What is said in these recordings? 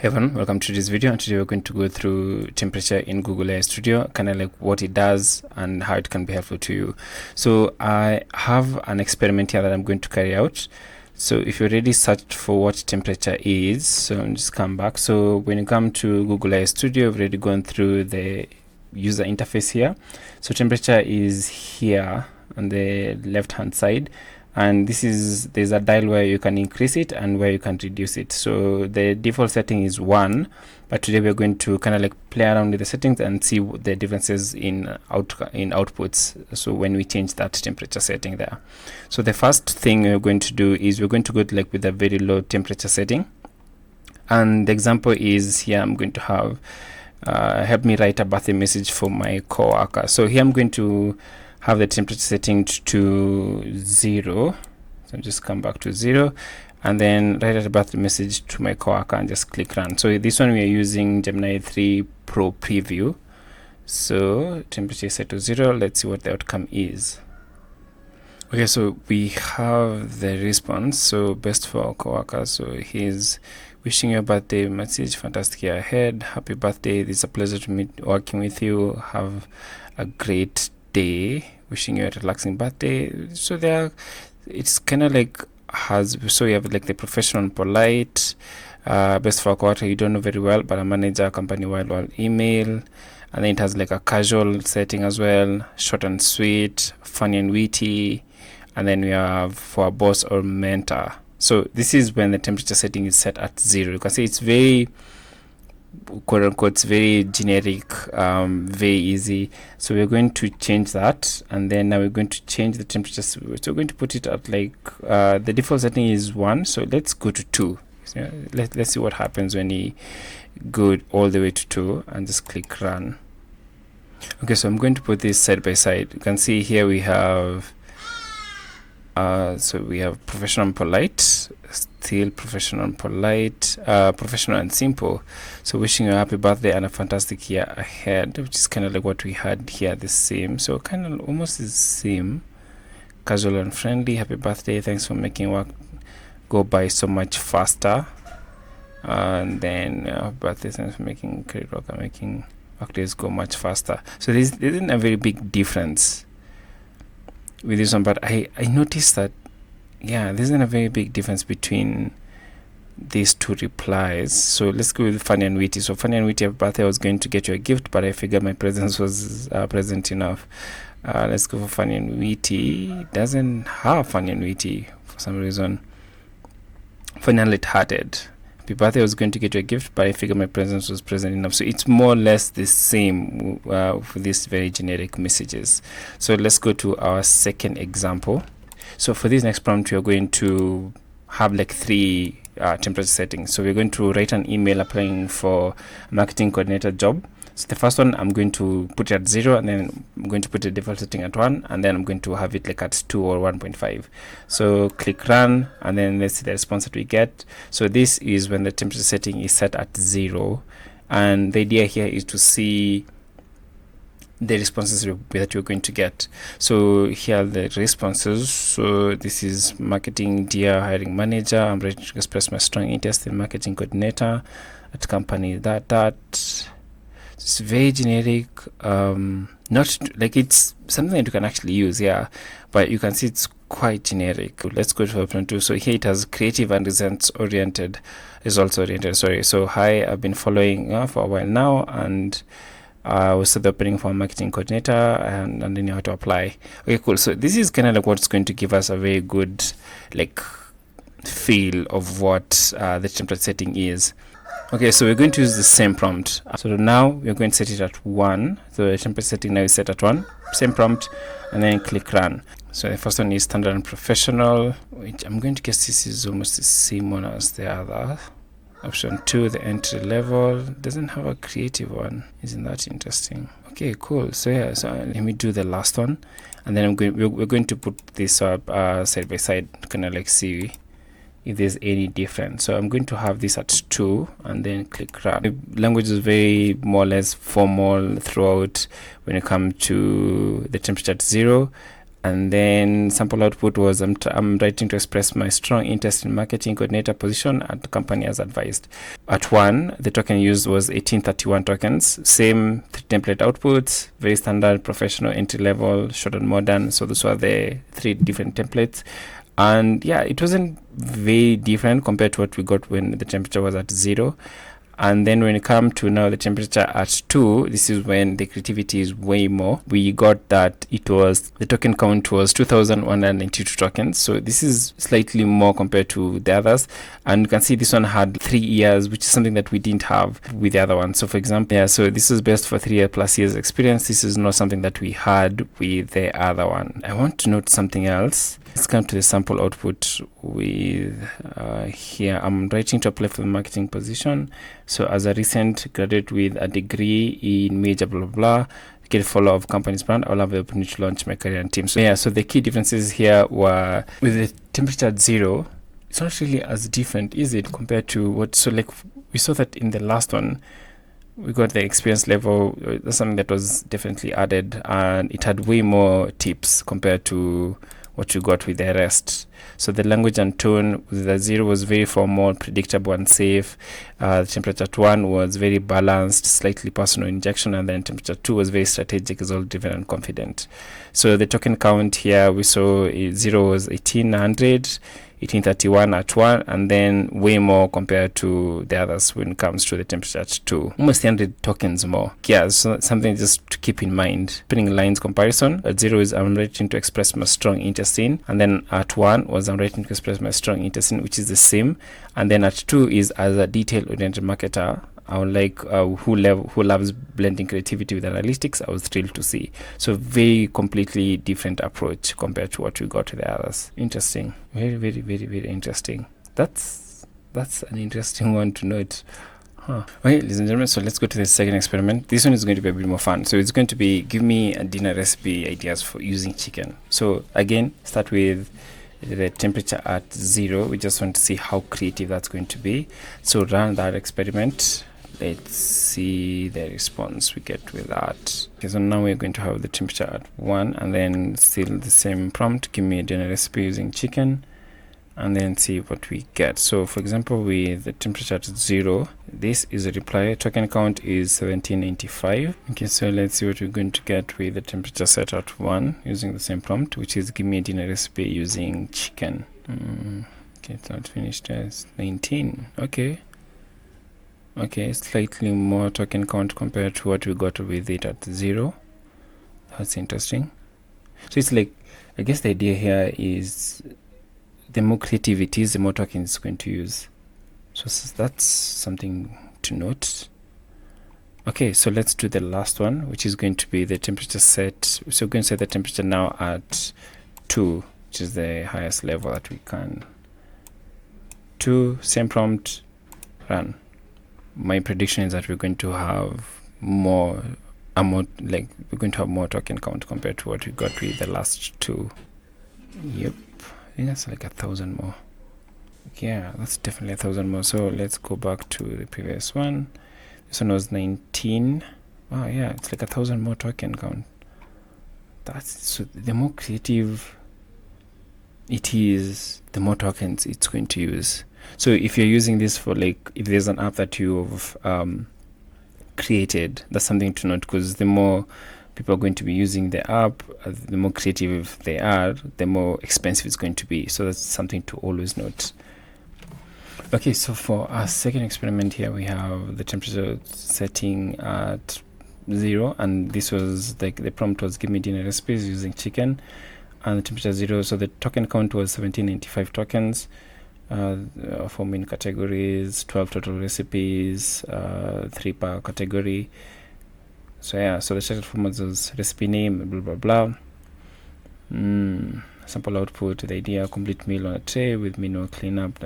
Hey everyone, welcome to this video, and today we're going to go through temperature in Google AI Studio, kind of like what it does and how it can be helpful to you. So I have an experiment here that I'm going to carry out. So if you already searched for what temperature is, so I'll just come back. So when you come to Google AI Studio, we've already gone through the user interface here. So temperature is here on the left hand side, and there's a dial where you can increase it and where you can reduce it. So the default setting is 1, but today we're going to kind of like play around with the settings and see what the differences in outputs, so when we change that temperature setting there. So the first thing we're going to do is we're going to go to like with a very low temperature setting, and the example is here. I'm going to have help me write a birthday message for my coworker. So here I'm going to have the temperature setting to 0. So just come back to 0 and then write a birthday message to my coworker and just click run. So this one we are using Gemini 3 Pro preview. So temperature is set to 0. Let's see what the outcome is. Okay, so we have the response. So best for our coworker. So he's wishing you a birthday message, fantastic year ahead, happy birthday, it's a pleasure to meet working with you, have a great day, wishing you a relaxing birthday. So it's kind of like so you have like the professional and polite, best for a quarter you don't know very well, but a manager, company wide email, and then it has like a casual setting as well, short and sweet, funny and witty, and then we have for a boss or mentor. So this is when the temperature setting is set at 0. You can see it's very quote unquote, it's very generic, very easy. So we're going to change that, and then now we're going to change the temperature. So we're going to put it at like the default setting is 1, so let's go to 2. So let's see what happens when you go all the way to 2 and just click run. Okay, so I'm going to put this side by side. You can see here we have so we have professional and polite, still professional and polite, professional and simple. So wishing you a happy birthday and a fantastic year ahead, which is kind of like what we had here, the same. So kind of almost the same. Casual and friendly, happy birthday, thanks for making work go by so much faster. And then birthday, thanks for making great work and making work days go much faster. So there isn't a very big difference with this one, but I noticed that there isn't a very big difference between these two replies. So let's go with funny and witty. So funny and witty, happy birthday, I was going to get you a gift, but I figured my presence was present enough. Let's go for funny and witty. It doesn't have funny and witty for some reason. Funny and lighthearted, happy birthday, I was going to get you a gift, but I figured my presence was present enough. So it's more or less the same for these very generic messages. So let's go to our second example. So for this next prompt, we are going to have like 3 temperature settings. So we're going to write an email applying for a marketing coordinator job. So the first one, I'm going to put it at 0, and then I'm going to put the default setting at 1, and then I'm going to have it like at 2 or 1.5. So click run, and then let's see the response that we get. So this is when the temperature setting is set at 0, and the idea here is to see the responses that you're going to get. So here are the responses. So this is marketing, dear hiring manager, I'm ready to express my strong interest in marketing coordinator at company that. It's very generic, not like it's something that you can actually use, but you can see it's quite generic. Let's go to option 2. So here it has creative and results oriented. Sorry. So hi, I've been following for a while now, and we saw the opening for a marketing coordinator, and then you have to apply. Okay, cool. So this is kind of like what's going to give us a very good like feel of what the temperature setting is. Okay, so we're going to use the same prompt. So now we're going to set it at 1. So the temperature setting now is set at 1. Same prompt, and then click run. So the first one is standard and professional, which I'm going to guess this is almost the same one as the other. Option 2, the entry level, doesn't have a creative one. Isn't that interesting? Okay, cool. So so let me do the last one, and then we're going to put this up side by side, kind of like see if there's any difference. So I'm going to have this at 2, and then click run. The language is very more or less formal throughout when you come to the temperature at 0, And then sample output was I'm writing to express my strong interest in marketing coordinator position at the company as advised. At 1, the token used was 1831 tokens. Same 3 template outputs, very standard, professional, entry level, short and modern. So those were the 3 different templates. And yeah, it wasn't very different compared to what we got when the temperature was at 0. And then when it comes to now the temperature at 2, this is when the creativity is way more. We got that it was, the token count was 2192 tokens. So this is slightly more compared to the others. And you can see this one had 3 years, which is something that we didn't have with the other one. So for example, yeah, so this is best for 3 plus years experience. This is not something that we had with the other one. I want to note something else. Let's come to the sample output with here. I'm writing to apply for the marketing position. So as a recent graduate with a degree in major blah blah blah, get a follow of company's brand, I'll have the opportunity to launch my career and team. So yeah, so the key differences here were with the temperature at 0, it's not really as different, is it, compared to what, so like we saw that in the last one, we got the experience level. That's something that was definitely added, and it had way more tips compared to what you got with the rest. So the language and tone with the 0 was very formal, predictable and safe. The temperature at 1 was very balanced, slightly personal injection, and then temperature 2 was very strategic, result driven and confident. So the token count here, we saw 0 was 1800, 1831 at 1, and then way more compared to the others when it comes to the temperature at 2. Almost 100 tokens more. Yeah, so something just to keep in mind. Putting lines comparison, at 0 is I'm writing to express my strong interest in, and then at 1 was I'm writing to express my strong interest in, which is the same. And then at 2 is as a detail-oriented marketer, I would like who loves blending creativity with analytics. I was thrilled to see. So very completely different approach compared to what we got with the others. Interesting. Very, very, very, very interesting. That's an interesting one to note. Okay, ladies and gentlemen, so let's go to the second experiment. This one is going to be a bit more fun. So it's going to be give me a dinner recipe ideas for using chicken. So again, start with the temperature at 0. We just want to see how creative that's going to be. So run that experiment. Let's see the response we get with that. Okay, so now we're going to have the temperature at 1, and then still the same prompt, give me a dinner recipe using chicken, and then see what we get. So for example, with the temperature at 0, this is a reply. Token count is 1795. Okay, so let's see what we're going to get with the temperature set at 1 using the same prompt, which is give me a dinner recipe using chicken. Okay, it's not finished as 19. Okay, slightly more token count compared to what we got with it at 0. That's interesting. So it's like, I guess the idea here is the more creative it is, the more tokens it's going to use. So that's something to note. Okay, so let's do the last one, which is going to be the temperature set. So we're going to set the temperature now at 2, which is the highest level that we can. 2, same prompt, run. My prediction is that we're going to have more token count compared to what we got with the last 2. Yep, I think that's like 1,000 more. Yeah, that's definitely 1,000 more. So let's go back to the previous one. This one was 19. Oh yeah, it's like 1,000 more token count. That's, so the more creative it is, the more tokens it's going to use. So if you're using this for, like, if there's an app that you've created, that's something to note, because the more people are going to be using the app, the more creative they are, the more expensive it's going to be. So that's something to always note. Okay, so for our second experiment here, we have the temperature setting at 0, and this was like the prompt was give me dinner recipes using chicken, and the temperature 0. So the token count was 1795 tokens. 4 main categories, 12 total recipes, 3 per category. So yeah, so the started format was recipe name, blah blah blah. Sample output, the idea, complete meal on a tray with minimal cleanup.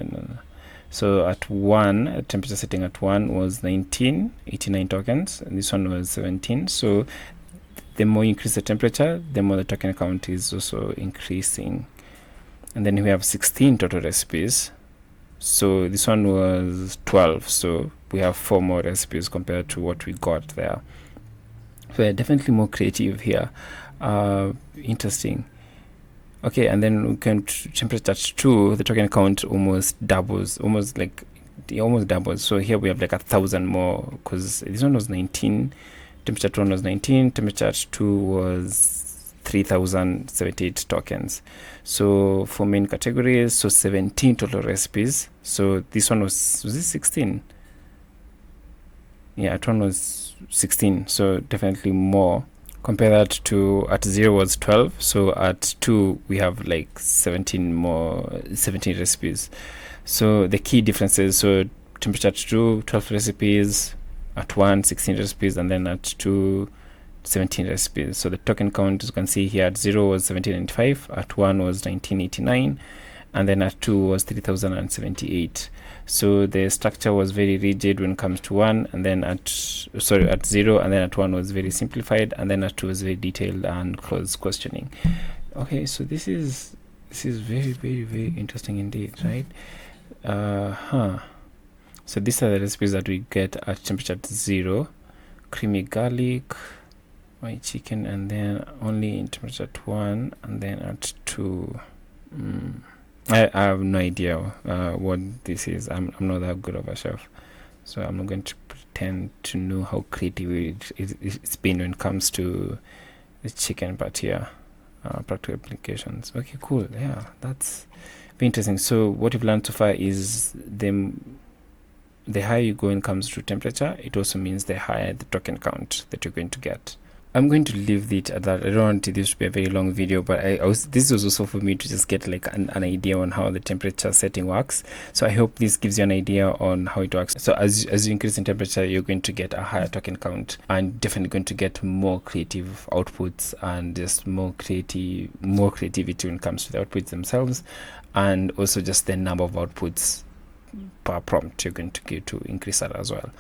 So at 1, temperature setting at 1 was 1989 tokens, and this one was 17. So the more you increase the temperature, the more the token count is also increasing. And then we have 16 total recipes. So this one was 12. So we have 4 more recipes compared to what we got there. So they're definitely more creative here. Interesting. Okay, and then we can temperature at 2, the token count almost doubles, almost doubles. So here we have like 1,000 more, because this one was 19, temperature at 1 was 19, temperature at 2 was 3,078 tokens. So for main categories, so 17 total recipes. So this one was this 16? Yeah, at 1 was 16, so definitely more. Compare that to at 0 was 12, so at 2 we have like 17 recipes. So the key differences, so temperature at 2, 12 recipes, at 1, 16 recipes, and then at 2, 17 recipes. So the token count, as you can see here, at 0 was 1795, at 1 was 1989, and then at 2 was 3078. So the structure was very rigid when it comes to 1, and then at 0, and then at 1 was very simplified, and then at 2 was very detailed and close questioning. Okay, so this is very, very, very interesting indeed, right? So these are the recipes that we get at temperature at 0: creamy garlic, white chicken, and then only in temperature at 1, and then at 2. I have no idea what this is. I'm not that good of a chef, so I'm not going to pretend to know how creative it's been when it comes to the chicken part here. Practical applications. Okay, cool. Yeah, that's very interesting. So what we've learned so far is the higher you go when it comes to temperature, it also means the higher the token count that you're going to get. I'm going to leave it at that. I don't want this to be a very long video, but this was also for me to just get like an idea on how the temperature setting works. So I hope this gives you an idea on how it works. So as you increase in temperature, you're going to get a higher token count, and definitely going to get more creative outputs, and just more creativity when it comes to the outputs themselves, and also just the number of outputs per prompt you're going to get to increase that as well.